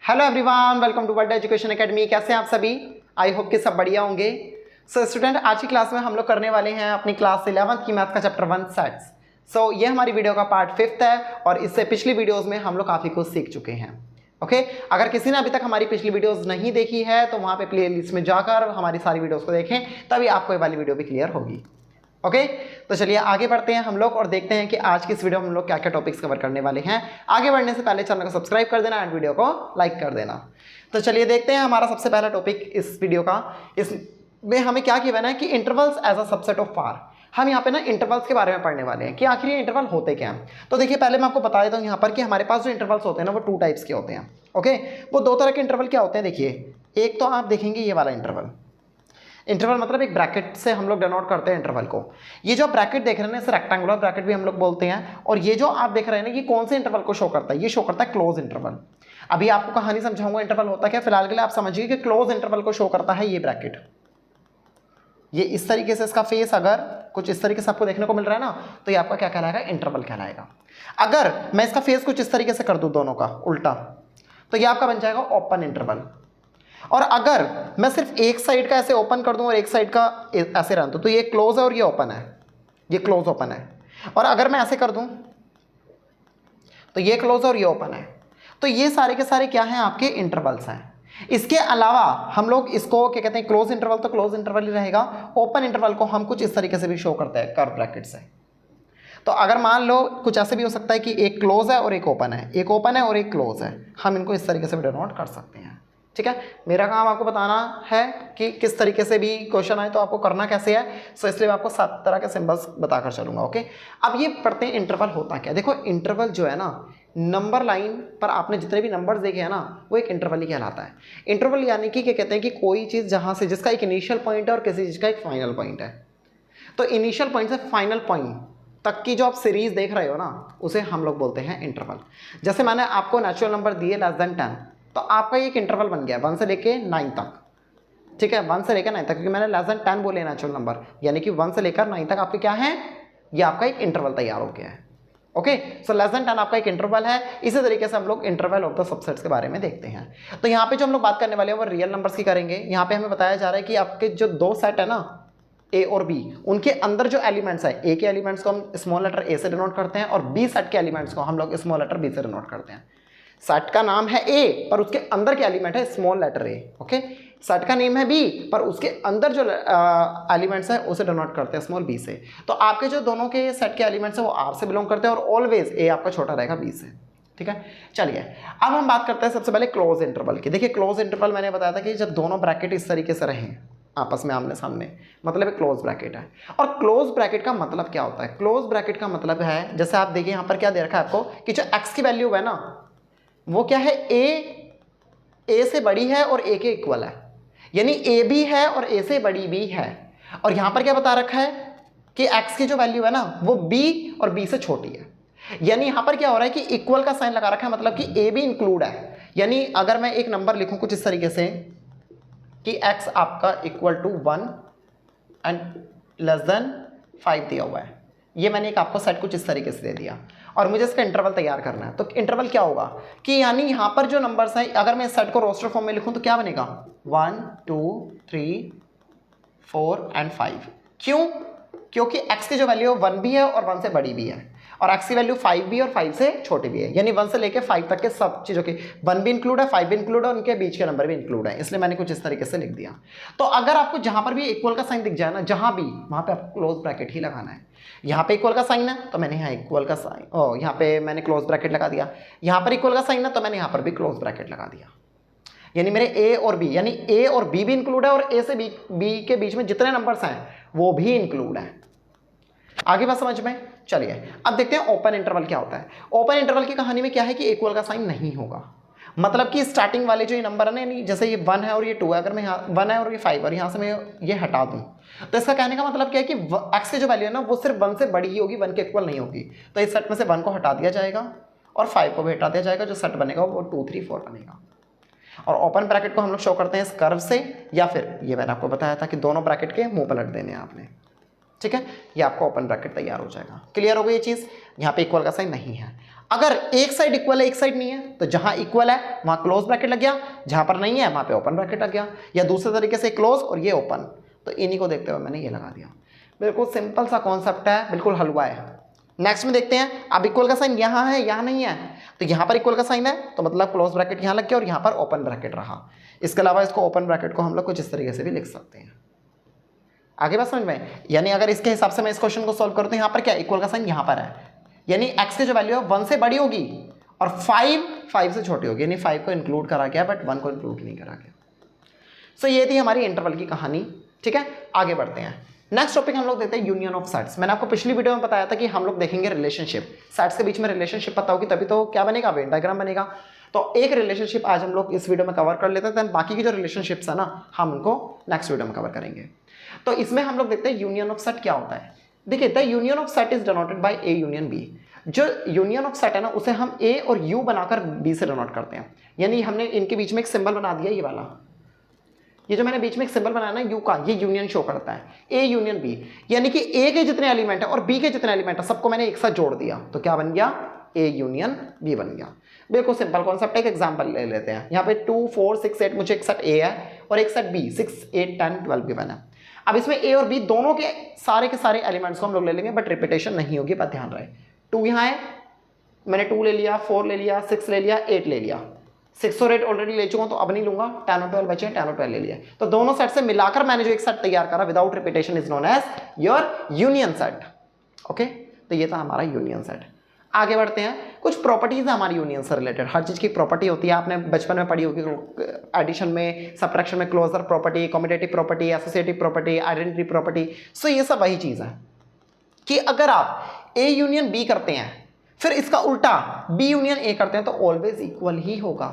Hello everyone, welcome to world education academy. कैसे हैं आप सभी? आई होप कि सब बढ़िया होंगे। सो स्टूडेंट, आज की क्लास में हम लोग करने वाले हैं अपनी क्लास 11th की मैथ का चैप्टर 1 सेट्स। सो ये हमारी वीडियो का पार्ट 5th है और इससे पिछली वीडियोस में हम लोग काफ़ी कुछ सीख चुके हैं। ओके, अगर किसी ने अभी तक हमारी पिछली वीडियोस नहीं देखी है तो वहाँ पे प्ले लिस्ट में जाकर हमारी सारी वीडियोस को देखें, तभी आपको ये वाली वीडियो भी क्लियर होगी। ओके, तो चलिए आगे बढ़ते हैं हम लोग और देखते हैं कि आज की इस वीडियो में हम लोग क्या क्या टॉपिक्स कवर करने वाले हैं। आगे बढ़ने से पहले चैनल को सब्सक्राइब कर देना एंड वीडियो को लाइक कर देना। तो चलिए देखते हैं हमारा सबसे पहला टॉपिक इस वीडियो का। इसमें हमें क्या गिवन है कि intervals as a subset of पार। हम यहाँ पे ना इंटरवल्स के बारे में पढ़ने वाले हैं कि आखिर ये इंटरवल होते क्या हैं। तो देखिए, पहले मैं आपको बता देता हूँ यहाँ पर कि हमारे पास जो इंटरवल्स होते हैं ना वो 2 टाइप्स के होते हैं। ओके, वो 2 तरह के इंटरवल क्या होते हैं देखिए। एक तो आप देखेंगे ये वाला इंटरवल। इंटरवल मतलब एक ब्रैकेट से हम लोग डिनोट करते हैं इंटरवल को। ये जो ब्रैकेट देख रहे हैं ना, इसे रेक्टेंगुलर ब्रैकेट भी हम लोग बोलते हैं। और ये जो आप देख रहे हैं ना, ये कौन से इंटरवल को शो करता है? ये शो करता है क्लोज इंटरवल। अभी आपको कहानी समझाऊंगा इंटरवल होता क्या। फिलहाल के लिए आप समझिए कि क्लोज इंटरवल को शो करता है ये ब्रैकेट। ये इस तरीके से इसका फेस अगर कुछ इस तरीके से आपको देखने को मिल रहा है ना, तो ये आपका क्या कहलाएगा? इंटरवल कहलाएगा। अगर मैं इसका फेस कुछ इस तरीके से कर दूं दोनों का उल्टा, तो ये आपका बन जाएगा ओपन इंटरवल। और अगर मैं सिर्फ एक साइड का ऐसे ओपन कर दूं और एक साइड का ऐसे रन दूं, तो ये क्लोज है और ये ओपन है। ये क्लोज ओपन है। और अगर मैं ऐसे कर दूं तो ये क्लोज और ये ओपन है। तो ये सारे के सारे क्या हैं? आपके इंटरवल्स हैं। इसके अलावा हम लोग इसको क्या कहते हैं? क्लोज इंटरवल तो क्लोज इंटरवल ही रहेगा। ओपन इंटरवल को हम कुछ इस तरीके से भी शो करते हैं कर्व ब्रैकेट से। तो अगर मान लो कुछ ऐसे भी हो सकता है कि एक क्लोज है और एक ओपन है, एक ओपन है और एक क्लोज है। हम इनको इस तरीके से भी डिनोट कर सकते हैं। ठीक है, मेरा काम आपको बताना है कि किस तरीके से भी क्वेश्चन आए तो आपको करना कैसे है। सो इसलिए मैं आपको 7 तरह के सिंबल्स बताकर चलूंगा। ओके, अब ये पढ़ते हैं इंटरवल होता क्या। देखो, इंटरवल जो है ना, नंबर लाइन पर आपने जितने भी नंबर्स देखे हैं ना, वो एक इंटरवल ही कहलाता है। इंटरवल यानी कि क्या कहते हैं कि कोई चीज़ जहाँ से जिसका एक इनिशियल पॉइंट है और किसी चीज़ का एक फाइनल पॉइंट है। तो इनिशियल पॉइंट से फाइनल पॉइंट तक की जो आप सीरीज देख रहे हो ना, उसे हम लोग बोलते हैं इंटरवल। जैसे मैंने आपको नेचुरल नंबर दिए लेस देन 10, तो आपका ये एक इंटरवल बन गया 1 से लेके 9 तक। ठीक है, 1 से लेकर 9 तक, क्योंकि मैंने लेस देन 10 बोले नेचुरल नंबर, यानी कि 1 से लेकर 9 तक आपके क्या है? ये आपका एक इंटरवल तैयार हो गया है। ओके, सो लेस देन 10 आपका एक इंटरवल है। इसी तरीके से हम लोग इंटरवल ऑफ द सबसेट्स के बारे में देखते हैं। तो यहाँ पे जो हम लोग बात करने वाले हैं वो रियल नंबर्स की करेंगे। यहाँ पे हमें बताया जा रहा है कि आपके जो 2 सेट है ना, ए और बी, उनके अंदर जो एलिमेंट्स है, ए के एलिमेंट्स को हम स्मॉल लेटर ए से डिनोट करते हैं और बी सेट के एलिमेंट्स को हम लोग स्मॉल लेटर बी से डिनोट करते हैं। सेट का नाम है ए पर उसके अंदर के एलिमेंट है small letter a. Okay, set का नेम है बी पर उसके अंदर जो एलिमेंट्स है उसे डिनोट करते हैं स्मॉल बी से। तो आपके जो दोनों के सेट के एलिमेंट्स है वो आर से बिलोंग करते हैं और ऑलवेज ए आपका छोटा रहेगा बी से। ठीक है, चलिए अब हम बात करते हैं सबसे पहले क्लोज इंटरवल की। देखिए, क्लोज इंटरवल मैंने बताया था कि जब दोनों ब्रैकेट इस तरीके से रहें आपस में आमने सामने, मतलब एक क्लोज ब्रैकेट है। और क्लोज ब्रैकेट का मतलब क्या होता है? क्लोज ब्रैकेट का मतलब है, जैसे आप देखिए यहाँ पर क्या दे रखा है आपको कि जो एक्स की वैल्यू है ना, वो क्या है? ए से बड़ी है और ए के इक्वल है, यानी ए भी है और ए से बड़ी भी है। और यहाँ पर क्या बता रखा है कि एक्स की जो वैल्यू है ना वो बी और बी से छोटी है। यानी यहाँ पर क्या हो रहा है कि इक्वल का साइन लगा रखा है, मतलब कि ए भी इंक्लूड है। यानी अगर मैं एक नंबर लिखूं कुछ इस तरीके से कि x आपका equal to 1 and less than 5 दिया हुआ है, ये मैंने एक आपको सेट कुछ इस तरीके से दे दिया और मुझे इसका इंटरवल तैयार करना है। तो इंटरवल क्या होगा कि यानी यहाँ पर जो नंबर्स हैं, अगर मैं इस सेट को रोस्टर फॉर्म में लिखूँ तो क्या बनेगा? 1 2 3 4 एंड 5। क्यों? क्योंकि x की जो वैल्यू है 1 भी है और 1 से बड़ी भी है और x की वैल्यू 5 भी और 5 से छोटी भी है। यानी 1 से लेके 5 तक के सब चीज़ों के 1 भी इंक्लूड है, 5 भी इंक्लूड है, उनके बीच के नंबर भी इंक्लूड है। इसलिए मैंने कुछ इस तरीके से लिख दिया। तो अगर आपको जहां पर भी इक्वल का साइन दिख जाए ना, जहां भी, वहां पे आपको क्लोज ब्रैकेट ही लगाना है। यहाँ पे इक्वल का साइन है तो मैंने यहाँ इक्वल का साइन, यहाँ पे मैंने क्लोज ब्रैकेट लगा दिया। यहाँ पर इक्वल का साइन है तो मैंने यहाँ पर भी क्लोज ब्रैकेट लगा दिया। यानी मेरे ए और बी, यानी ए और बी भी इंक्लूड है और ए से बी के बीच में जितने नंबर्स हैं वो भी इंक्लूड है। आगे बात समझ में? चलिए अब देखते हैं ओपन इंटरवल क्या होता है। ओपन इंटरवल की कहानी में क्या है कि इक्वल का साइन नहीं होगा, मतलब कि स्टार्टिंग वाले जो ये नंबर है ना, जैसे ये 1 है और ये 2 है, अगर मैं यहाँ 1 है और ये 5 और यहाँ से मैं ये हटा दूँ तो इसका कहने का मतलब क्या है कि x की जो वैल्यू है ना वो सिर्फ 1 से बड़ी ही होगी, 1 के इक्वल नहीं होगी। तो इस सेट में से 1 को हटा दिया जाएगा और 5 को भी हटा दिया जाएगा। जो सेट बनेगा वो 2 3 4 बनेगा। और ओपन ब्रैकेट को हम लोग शो करते हैं इस कर्व से, या फिर ये मैंने आपको बताया था कि दोनों ब्रैकेट के मुंह पलट देने हैं आपने। ठीक है, ये आपको ओपन ब्रैकेट तैयार हो जाएगा। क्लियर हो गई ये चीज़? यहाँ पे इक्वल का साइन नहीं है। अगर एक साइड इक्वल है एक साइड नहीं है, तो जहां इक्वल है वहां क्लोज ब्रैकेट लग गया, जहां पर नहीं है वहां पे ओपन ब्रैकेट लग गया, या दूसरे तरीके से क्लोज और ये ओपन, तो इन्हीं को देखते हुए मैंने ये लगा दिया। बिल्कुल सिंपल सा कॉन्सेप्ट है, बिल्कुल हलवा है। नेक्स्ट में देखते हैं, अब इक्वल का साइन यहाँ है यहाँ नहीं है, तो यहाँ पर इक्वल का साइन है तो मतलब क्लोज ब्रैकेट यहाँ लग गया और यहाँ पर ओपन ब्रैकेट रहा। इसके अलावा इसको ओपन ब्रैकेट को हम लोग कुछ इस तरीके से भी लिख सकते हैं। आगे बात समझ में, यानी अगर इसके हिसाब से मैं इस क्वेश्चन को सोल्व करूँ तो यहाँ पर क्या इक्वल का साइन यहाँ पर है, यानी x की जो वैल्यू है 1 से बड़ी होगी और 5 से छोटी होगी, यानी 5 को इंक्लूड करा गया बट 1 को इंक्लूड नहीं करा गया। सो ये थी हमारी इंटरवल की कहानी। ठीक है, आगे बढ़ते हैं। नेक्स्ट टॉपिक हम लोग देखते हैं यूनियन ऑफ सेट्स। मैंने आपको पिछली वीडियो में बताया था कि हम लोग देखेंगे रिलेशनशिप, सेट्स के बीच में रिलेशनशिप पता होगी तभी तो क्या बनेगा, वेन डायग्राम बनेगा। तो एक रिलेशनशिप आज हम लोग इस वीडियो में कवर कर लेते हैं, देन बाकी की जो रिलेशनशिप्स है ना हम उनको नेक्स्ट वीडियो में कवर करेंगे। तो इसमें हम लोग देखते हैं यूनियन ऑफ सेट क्या होता है। देखिए, the union of set is denoted by A union B. जो यूनियन ऑफ सेट है ना उसे हम ए और यू बनाकर बी से डिनोट करते हैं, यानी हमने इनके बीच में एक सिंबल बना दिया, ये वाला, ये जो मैंने बीच में एक सिंबल बनाया ना यू का, ये यूनियन शो करता है, ए यूनियन बी, यानी कि ए के जितने एलिमेंट है और बी के जितने एलिमेंट है सबको मैंने एक साथ जोड़ दिया, तो क्या बन गया, ए यूनियन बी बन गया। बिल्कुल सिंपल कॉन्सेप्ट है। एक एग्जांपल ले लेते हैं, यहाँ पे 2 4 6 8 मुझे एक सेट ए है और एक सेट बी 6 8 10 12 गिवन है। अब इसमें ए और बी दोनों के सारे एलिमेंट्स को हम लोग ले लेंगे, बट रिपीटेशन नहीं होगी, बात ध्यान रहे। 2 यहाँ है, मैंने 2 ले लिया, 4 ले लिया, 6 ले लिया, 8 ले लिया, 6 और 8 ऑलरेडी ले चुका हूं तो अब नहीं लूंगा, 10 और 12 बचे, 10 और 12 ले लिया। तो दोनों सेट से मिलाकर मैंने जो एक सेट तैयार करा without repetition is known as your union set. Okay, तो ये था हमारा यूनियन सेट। आगे बढ़ते हैं, कुछ प्रॉपर्टीज है हमारी यूनियन से रिलेटेड। हर चीज की प्रॉपर्टी होती है, आपने बचपन में पढ़ी होगी एडिशन में, सब्ट्रैक्शन में, closure property, commutative property, associative property, identity property. So ये सब वही चीज है कि अगर आप ए यूनियन बी करते हैं फिर इसका उल्टा बी यूनियन ए करते हैं तो ऑलवेज इक्वल ही होगा।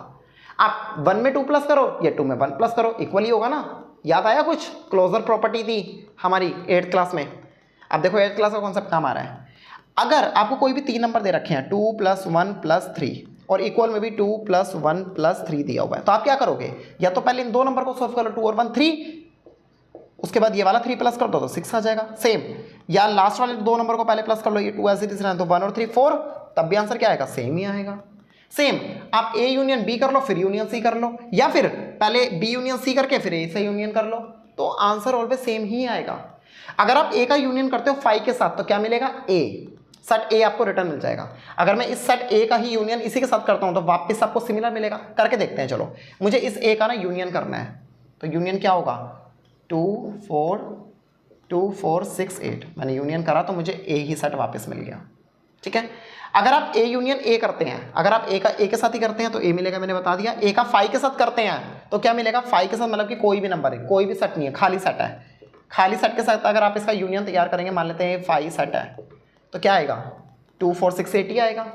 आप 1 में 2 प्लस करो या 2 में 1 प्लस करो, इक्वल ही होगा ना। याद आया कुछ, क्लोजर प्रॉपर्टी थी हमारी 8th क्लास में। अब देखो 8th क्लास का कॉन्सेप्ट काम आ रहा है। अगर आपको कोई भी 3 नंबर दे रखे हैं 2 + 1 + 3 और इक्वल में भी 2 + 1 + 3 दिया हुआ है, तो आप क्या करोगे, या तो पहले इन 2 नंबर को सॉल्व कर लो, 2 और 1 3, उसके बाद ये वाला 3 प्लस कर दो तो 6 आ जाएगा सेम, या लास्ट वाले 2 नंबर को पहले प्लस कर लो, ये 2 ऐसे तीसरा तो 1 और 3 4, तब भी आंसर क्या आएगा, सेम ही आएगा। सेम आप ए यूनियन बी कर लो फिर यूनियन सी कर लो, या फिर पहले बी यूनियन सी करके फिर ए से यूनियन कर लो, तो आंसर ऑलवेज सेम ही आएगा। अगर आप ए का यूनियन करते हो 5 के साथ तो क्या मिलेगा, ए, सेट ए आपको रिटर्न मिल जाएगा। अगर मैं इस सेट ए का ही यूनियन इसी के साथ करता हूं तो वापस आपको सिमिलर मिलेगा। करके देखते हैं, चलो मुझे इस ए का ना यूनियन करना है, तो यूनियन क्या होगा, 2 4 6 8, मैंने यूनियन करा तो मुझे ए ही सेट वापस मिल गया। ठीक है, अगर आप ए यूनियन ए करते हैं, अगर आप ए का ए के साथ ही करते हैं तो ए मिलेगा, मैंने बता दिया। ए का 5 के साथ करते हैं तो क्या मिलेगा, 5 के साथ मतलब कि कोई भी नंबर है, कोई भी सेट नहीं है, खाली सेट है। खाली सेट के साथ अगर आप इसका यूनियन तैयार करेंगे, मान लेते हैं 5 सेट है, तो क्या आएगा, 2 4 6 8 ही आएगा।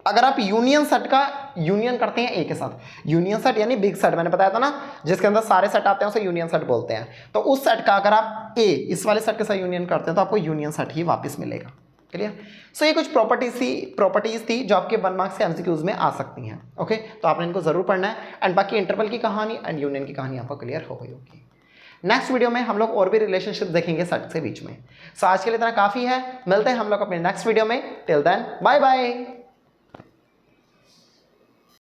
अगर आप यूनियन सेट का यूनियन करते हैं ए के साथ, यूनियन सेट यानी बिग सेट, मैंने बताया था ना जिसके अंदर सारे सेट आते हैं उसे यूनियन सेट बोलते हैं, तो उस सेट का अगर आप ए इस वाले सेट के साथ यूनियन करते हैं तो आपको यूनियन सेट ही वापस मिलेगा। क्लियर। सो ये कुछ प्रॉपर्टीज थी जो आपके 1 मार्क्स के एमसीक्यूज में आ सकती हैं। ओके, तो आपने इनको जरूर पढ़ना है, एंड बाकी इंटरवल की कहानी एंड यूनियन की कहानी आपको क्लियर हो गई होगी। नेक्स्ट वीडियो में हम लोग और भी रिलेशनशिप देखेंगे सेट से बीच में। सो आज के लिए इतना काफी है, मिलते हैं हम लोग अपने नेक्स्ट वीडियो में। Till then bye bye.